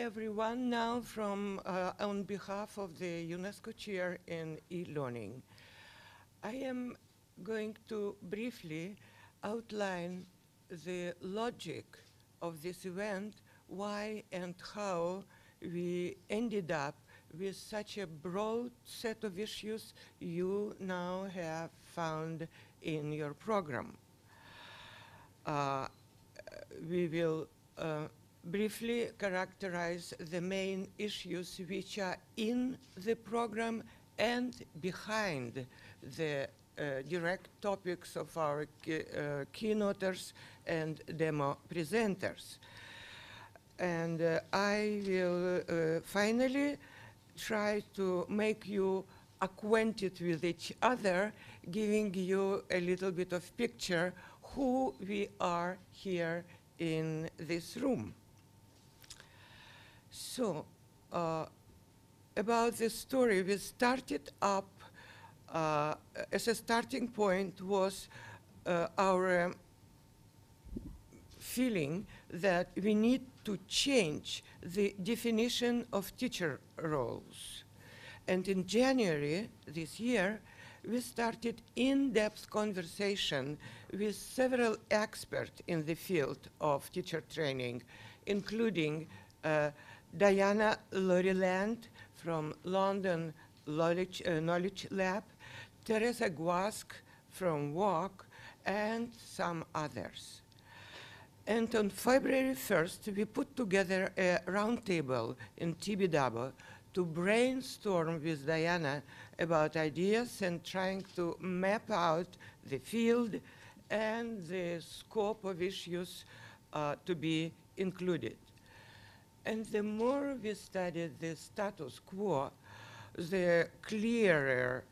everyone. Now on behalf of the UNESCO Chair in e-learning, I am going to briefly outline the logic of this event, why and how we ended up with such a broad set of issues you now have found in your program. We will briefly characterize the main issues which are in the program and behind the direct topics of our keynoters and demo presenters. And I will finally try to make you acquainted with each other, giving you a little bit of picture who we are here in this room. So, about this story, we started up as a starting point was our feeling that we need to change the definition of teacher roles. And in January this year, we started in-depth conversation with several experts in the field of teacher training, including Diana Loriland from London Knowledge Lab, Teresa Guask from WOC, and some others. And on February 1st, we put together a roundtable in Tibidabo to brainstorm with Diana about ideas and trying to map out the field and the scope of issues to be included. And the more we studied the status quo, the clearer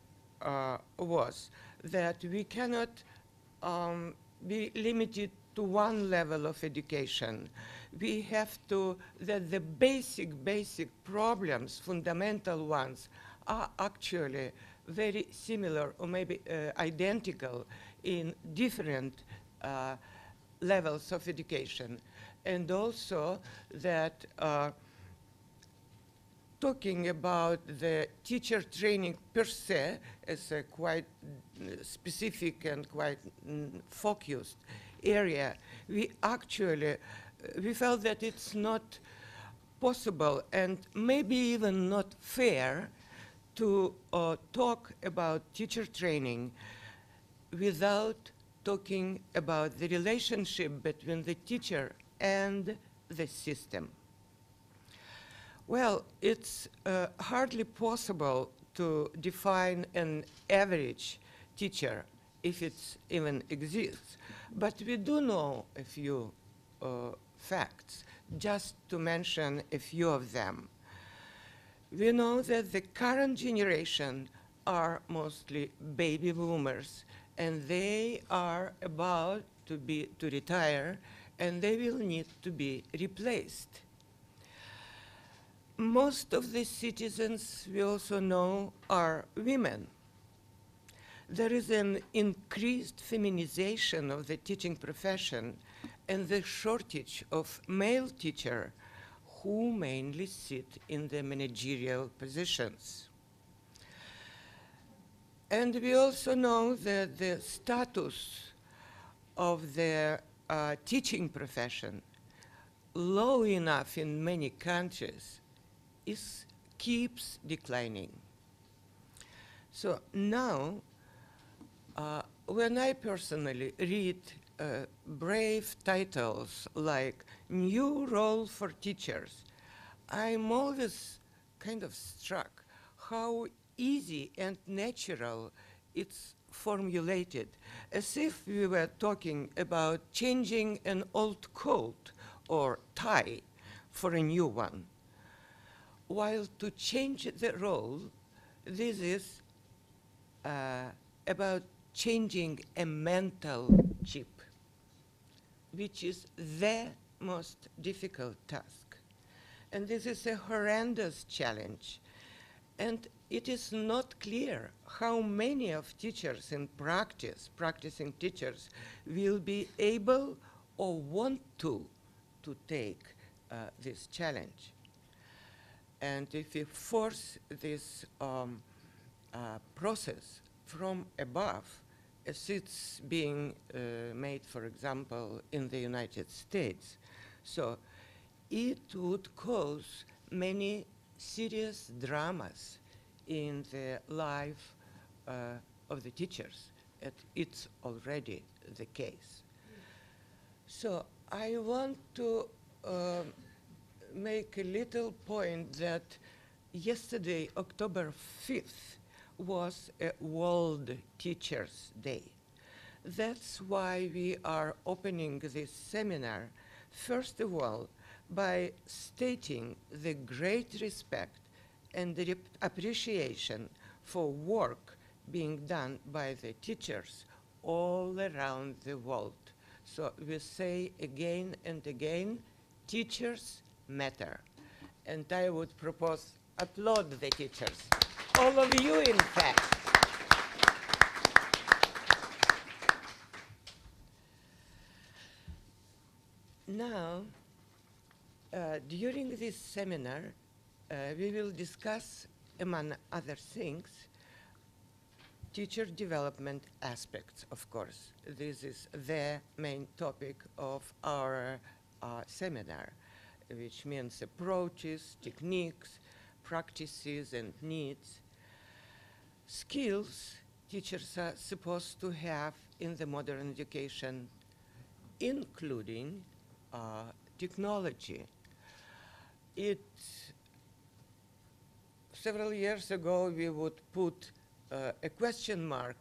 was that we cannot be limited to one level of education. We have to, that the basic problems, fundamental ones, are actually very similar or maybe identical in different levels of education. And also that talking about the teacher training per se as a quite specific and quite focused area, we actually, we felt that it's not possible and maybe even not fair to talk about teacher training without talking about the relationship between the teacher and the system. Well, it's hardly possible to define an average teacher if it even exists, but we do know a few facts, just to mention a few of them. We know that the current generation are mostly baby boomers, and they are about to retire, and they will need to be replaced. Most of the citizens, we also know, are women. There is an increased feminization of the teaching profession and the shortage of male teachers who mainly sit in the managerial positions. And we also know that the status of the teaching profession, low enough in many countries, keeps declining. So now, when I personally read brave titles like New Role for Teachers, I'm always kind of struck how easy and natural it's formulated, as if we were talking about changing an old coat or tie for a new one. While to change the role, this is about changing a mental chip, which is the most difficult task. And this is a horrendous challenge. And it is not clear how many of teachers in practice, practicing teachers, will be able or want to take this challenge. And if we force this process from above, as it's being made, for example, in the United States, so it would cause many serious dramas in the life of the teachers. It's already the case. So I want to make a little point that yesterday, October 5th, was a World Teachers' Day. That's why we are opening this seminar, first of all, by stating the great respect and the appreciation for work being done by the teachers all around the world. So we say again and again, teachers matter. And I would propose applaud the teachers, all of you in fact. Now, during this seminar, we will discuss, among other things, teacher development aspects, of course. This is the main topic of our seminar, which means approaches, techniques, practices, and needs. Skills teachers are supposed to have in the modern education, including technology. Several years ago, we would put a question mark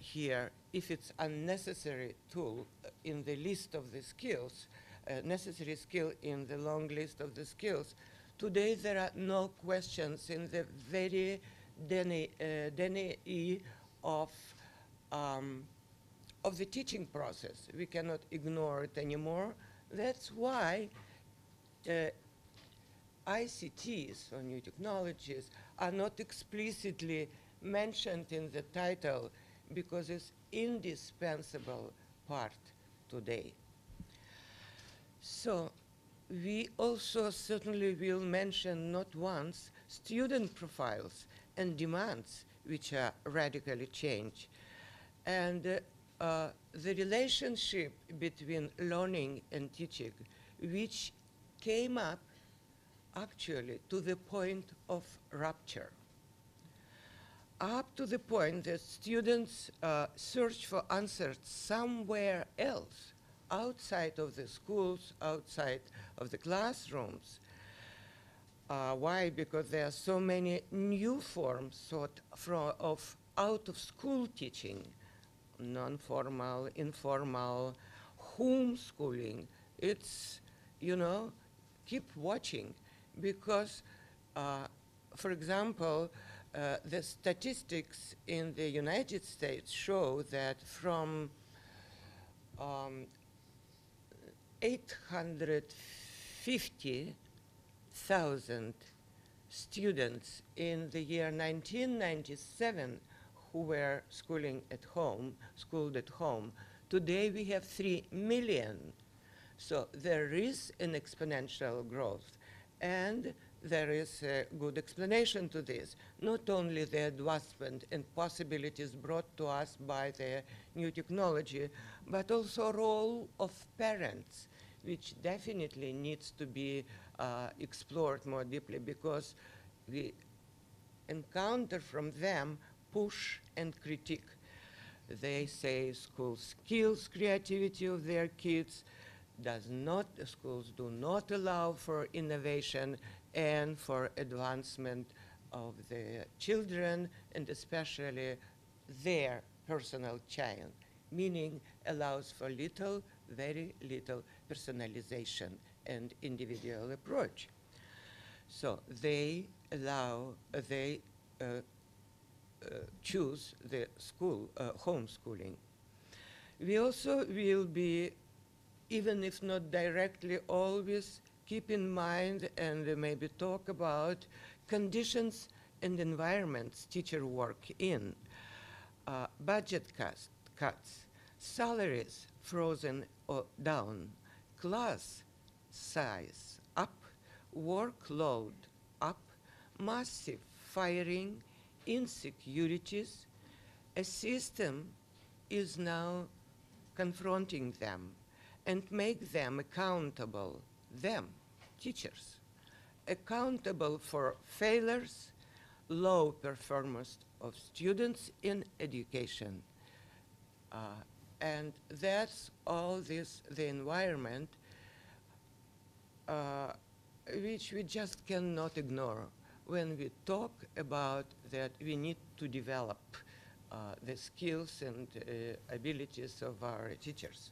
here if it's a necessary tool in the list of the skills, necessary skill in the long list of the skills. Today, there are no questions in the very DNA of the teaching process. We cannot ignore it anymore. That's why ICTs, or new technologies, are not explicitly mentioned in the title because it's indispensable part today. So we also certainly will mention not once student profiles and demands which are radically changed. And the relationship between learning and teaching, which came up actually to the point of rupture, up to the point that students search for answers somewhere else, outside of the schools, outside of the classrooms. Why? Because there are so many new forms of out-of-school teaching, non-formal, informal, homeschooling. It's, you know, keep watching because, for example, the statistics in the United States show that from 850,000 students in the year 1997 who were schooled at home, today we have 3 million. So there is an exponential growth, and there is a good explanation to this. Not only the advancement and possibilities brought to us by the new technology, but also role of parents, which definitely needs to be explored more deeply because we encounter from them push and critique. They say schools kills creativity of their kids, schools do not allow for innovation and for advancement of the children, and especially their personal child, meaning allows for little, very little personalization and individual approach. So they choose the school, homeschooling. We also will be, even if not directly, always keep in mind and maybe talk about conditions and environments teachers work in, budget cuts, salaries frozen or down, class size up, workload up massive firing, insecurities, a system is now confronting them and make them accountable, them, teachers, accountable for failures, low performance of students in education. And that's all this, the environment, which we just cannot ignore when we talk about that we need to develop the skills and abilities of our teachers.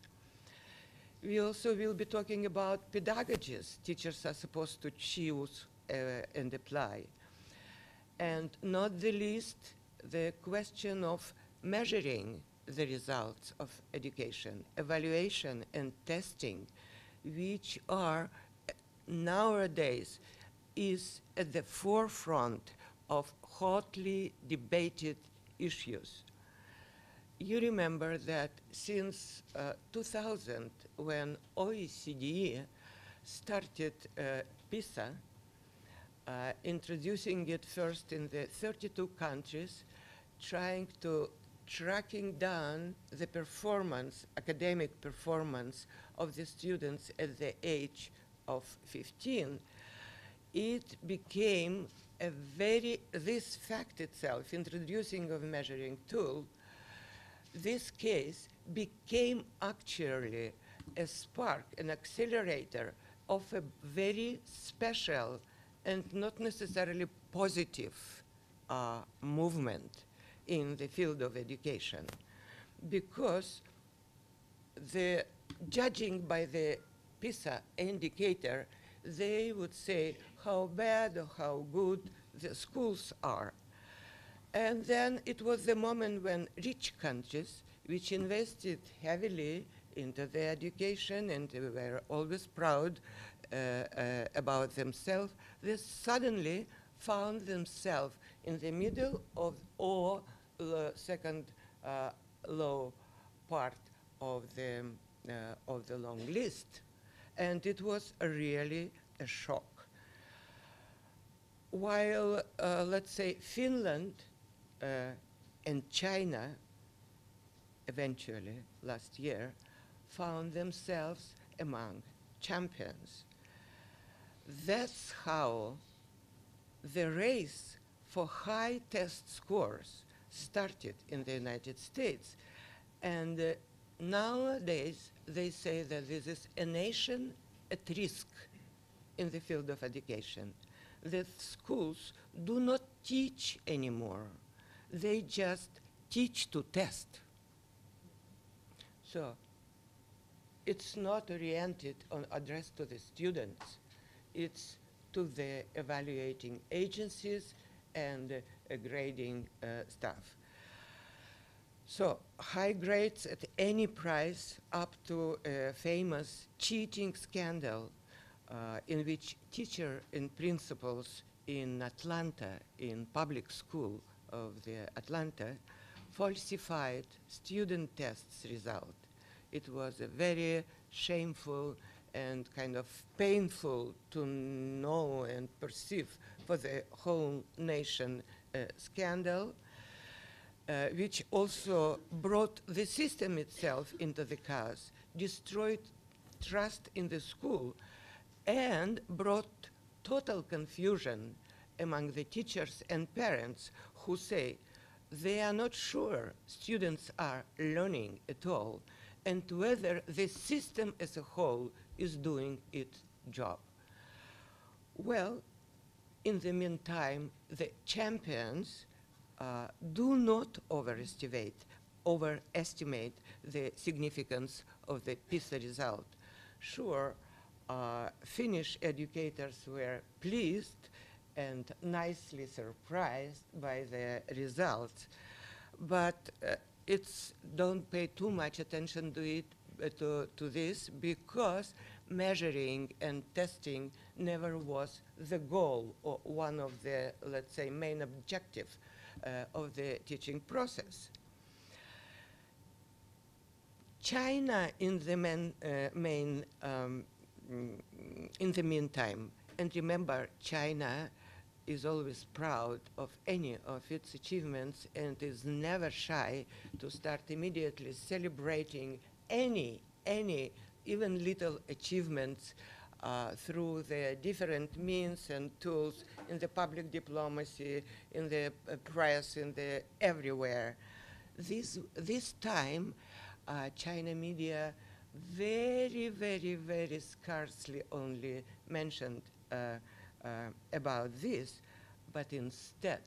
We also will be talking about pedagogies teachers are supposed to choose and apply. And not the least, the question of measuring the results of education, evaluation and testing, which are nowadays is at the forefront of hotly debated issues. You remember that since 2000, when OECD started PISA, introducing it first in the 32 countries, tracking down the performance, academic performance of the students at the age of 15, it became a this fact itself, introducing of measuring tool, this case became actually a spark, an accelerator of a very special and not necessarily positive movement in the field of education, because the judging by the PISA indicator, they would say how bad or how good the schools are. And then it was the moment when rich countries, which invested heavily into their education and were always proud about themselves, they suddenly found themselves in the middle of or the second low part of the long list. And it was really a shock. While, let's say, Finland and China, eventually, last year, found themselves among champions. That's how the race for high test scores started in the United States. And nowadays, they say that this is a nation at risk in the field of education, that schools do not teach anymore. They just teach to test. So it's not oriented on addressed to the students. It's to the evaluating agencies and grading staff. So high grades at any price, up to a famous cheating scandal in which teacher and principals in Atlanta, in public school of the Atlanta, falsified student tests result. It was a very shameful and kind of painful to know and perceive for the whole nation scandal, which also brought the system itself into the chaos, destroyed trust in the school, and brought total confusion among the teachers and parents who say they are not sure students are learning at all and whether the system as a whole is doing its job. Well, in the meantime, the champions do not overestimate the significance of the PISA result. Sure, Finnish educators were pleased and nicely surprised by the results, but don't pay too much attention to it, to this, because measuring and testing never was the goal or one of the, let's say, main objectives of the teaching process. China, in the in the meantime, and remember, China is always proud of any of its achievements and is never shy to start immediately celebrating any, even little achievements through the different means and tools in the public diplomacy, in the press, in the everywhere. This time, China media very, very, very scarcely only mentioned about this, but instead,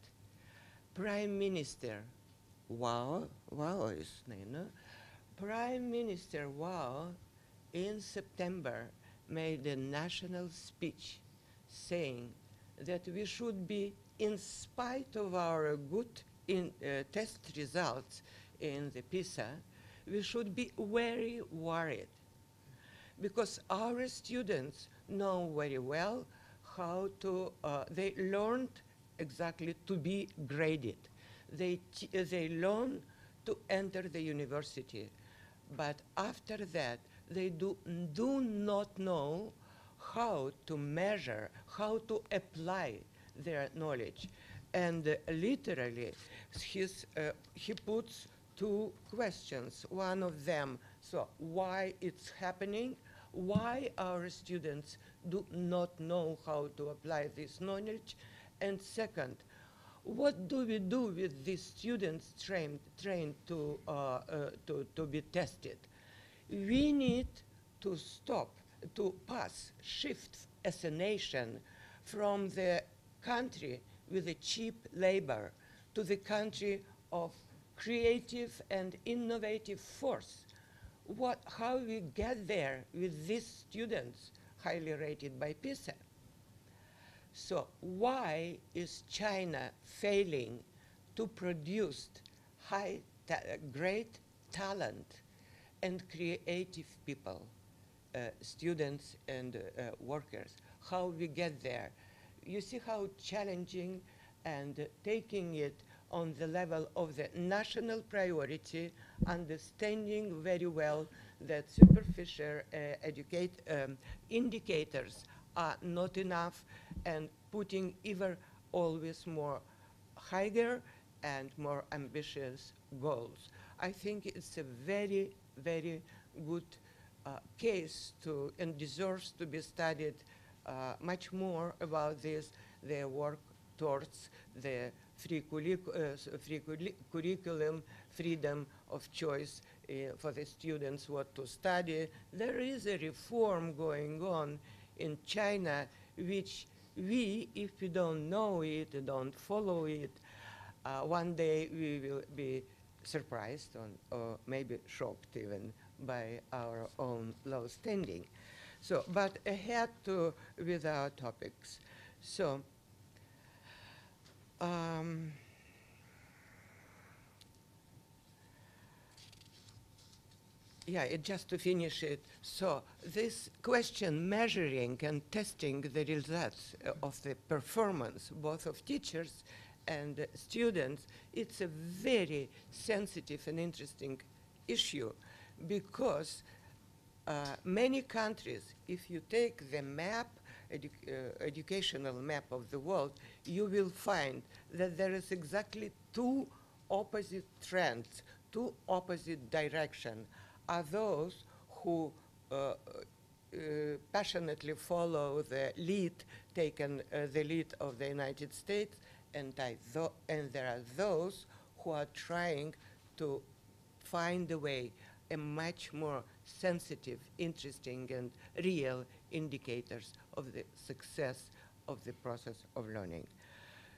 Prime Minister Prime Minister Wao in September made a national speech saying that we should be, in spite of our good test results in the PISA, we should be very worried because our students know very well how to, they learned exactly to be graded. They learn to enter the university, but after that, they do not know how to measure, how to apply their knowledge. And literally, he puts two questions. One of them, so why it's happening, why our students do not know how to apply this knowledge, and second, what do we do with these students trained to be tested? We need to stop, to shift as a nation from the country with a cheap labor to the country of creative and innovative force. How we get there with these students highly rated by PISA? So why is China failing to produce great talent and creative people, students and workers? How we get there? You see how challenging, and taking it on the level of the national priority, understanding very well that superficial indicators are not enough, and putting even always more higher and more ambitious goals. I think it's a very, very good case and deserves to be studied much more about this, their work towards the free curriculum, freedom of choice for the students what to study. There is a reform going on in China which we, if we don't know it, don't follow it, one day we will be surprised or maybe shocked even by our own low standing. So, but ahead with our topics. So, just to finish it. So this question, measuring and testing the results of the performance, both of teachers and students, it's a very sensitive and interesting issue because many countries, if you take the map, educational map of the world, you will find that there is exactly two opposite trends, two opposite directions. Are those who passionately follow the lead, the lead of the United States, and there are those who are trying to find a way, a much more sensitive, interesting, and real indicators of the success of the process of learning.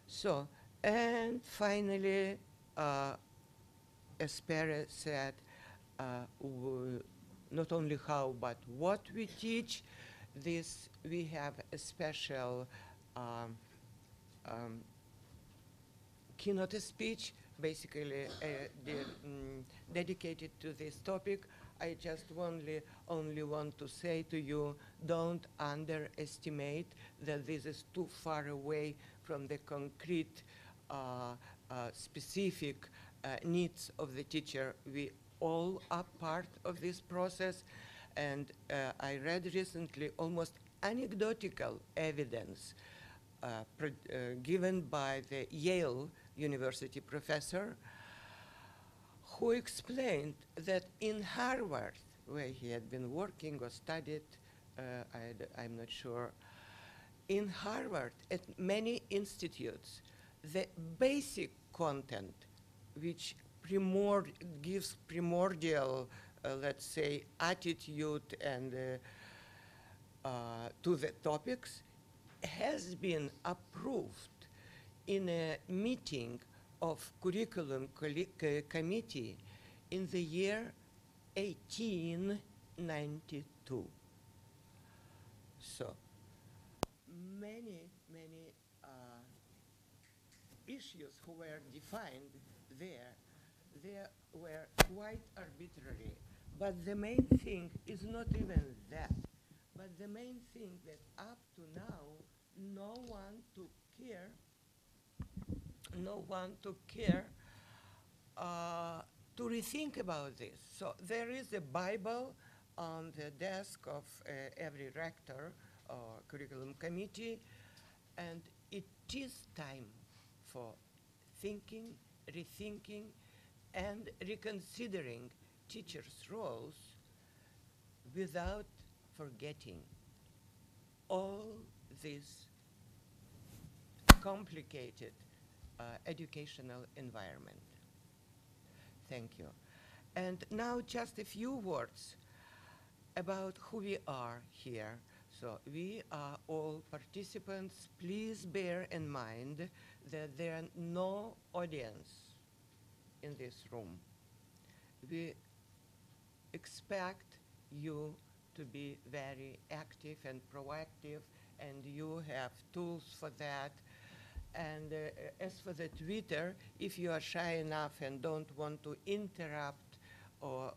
So, and finally, as Pere said, not only how, but what we teach. This, we have a special keynote speech, basically dedicated to this topic. I just only want to say to you, don't underestimate that this is too far away from the concrete, specific needs of the teacher. We all are part of this process, and I read recently almost anecdotal evidence given by the Yale University professor, who explained that in Harvard, where he had been working or studied, I'm not sure, in Harvard, at many institutes, the basic content, which gives primordial, let's say, attitude and to the topics, has been approved in a meeting of curriculum committee in the year 1892. So many issues who were defined there, they were quite arbitrary. But the main thing is not even that. But the main thing that up to now, no one took care to rethink about this. So there is a Bible on the desk of every rector or curriculum committee, and it is time for thinking, rethinking, and reconsidering teachers' roles without forgetting all this complicated educational environment. Thank you. And now just a few words about who we are here. So we are all participants. Please bear in mind that there are no audience in this room. We expect you to be very active and proactive, and you have tools for that. And as for the Twitter, if you are shy enough and don't want to interrupt or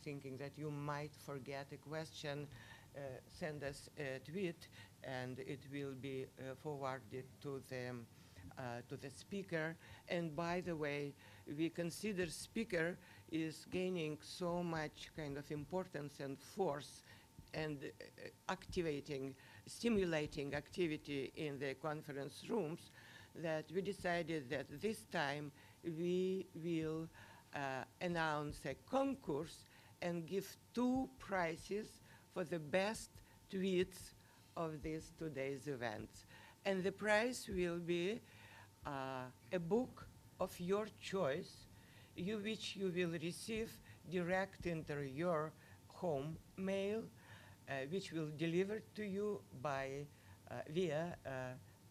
thinking that you might forget a question, send us a tweet and it will be forwarded to the speaker. And by the way, we consider speaker is gaining so much kind of importance and force and stimulating activity in the conference rooms, that we decided that this time we will announce a concourse and give 2 prizes for the best tweets of this today's events. And the prize will be a book of your choice, which you will receive direct into your home mail, which will deliver to you by via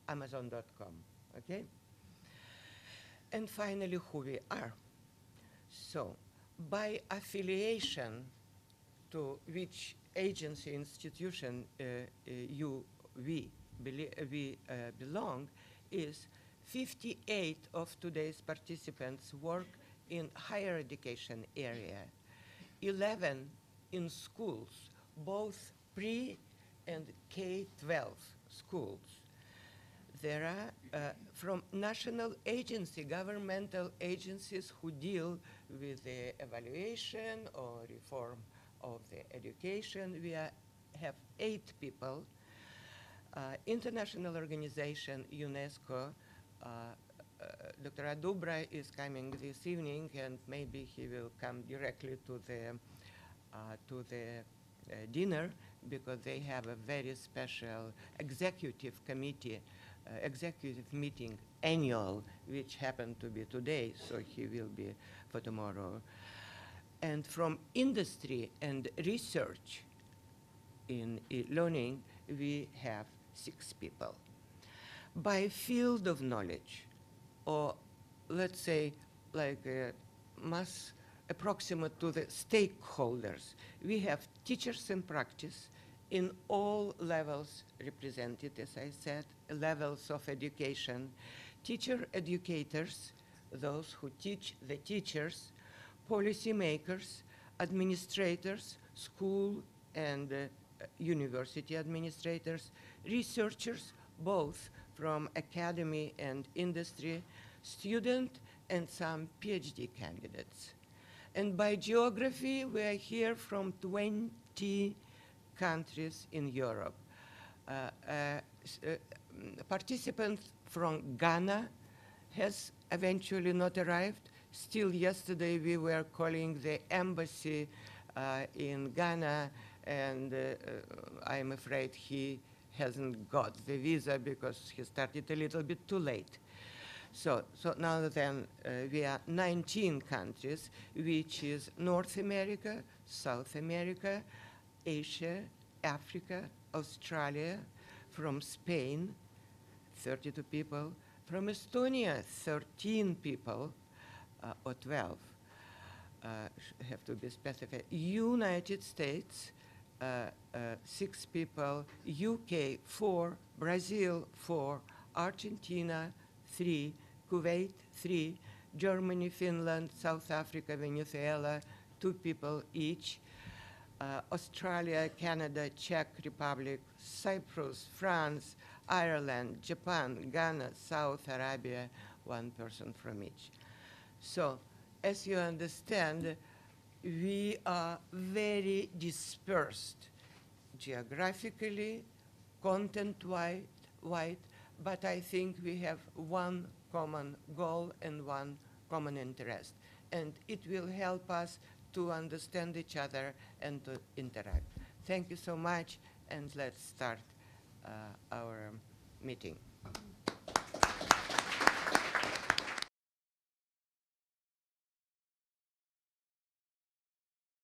Amazon.com. Okay? And finally, who we are. So, by affiliation to which agency, institution we belong, is 58 of today's participants work in higher education area, 11 in schools, both pre and K-12 schools. There are from national agency, governmental agencies who deal with the evaluation or reform of the education. We have 8 people. International organization, UNESCO, Dr. Adubra is coming this evening, and maybe he will come directly to the dinner, because they have a very special executive committee, executive meeting annual, which happened to be today, so he will be for tomorrow. And from industry and research in learning, we have 6 people. By field of knowledge, or let's say like approximate to the stakeholders, we have teachers in practice in all levels represented, as I said, levels of education, teacher educators, those who teach the teachers, policymakers, administrators, school and university administrators, researchers, both from academy and industry, student and some PhD candidates. And by geography, we are here from 20 countries in Europe. participants from Ghana has eventually not arrived. Still yesterday we were calling the embassy in Ghana, and I'm afraid he hasn't got the visa because he started a little bit too late. So now then we are 19 countries, which is North America, South America, Asia, Africa, Australia, from Spain, 32 people, from Estonia, 13 people, or 12, have to be specified. United States, 6 people, UK, 4, Brazil, 4, Argentina, 3, Kuwait, 3, Germany, Finland, South Africa, Venezuela, 2 people each, Australia, Canada, Czech Republic, Cyprus, France, Ireland, Japan, Ghana, Saudi Arabia, 1 person from each. So, as you understand, we are very dispersed geographically, content-wide, but I think we have one common goal and one common interest. And it will help us to understand each other and to interact. Thank you so much, and let's start our meeting.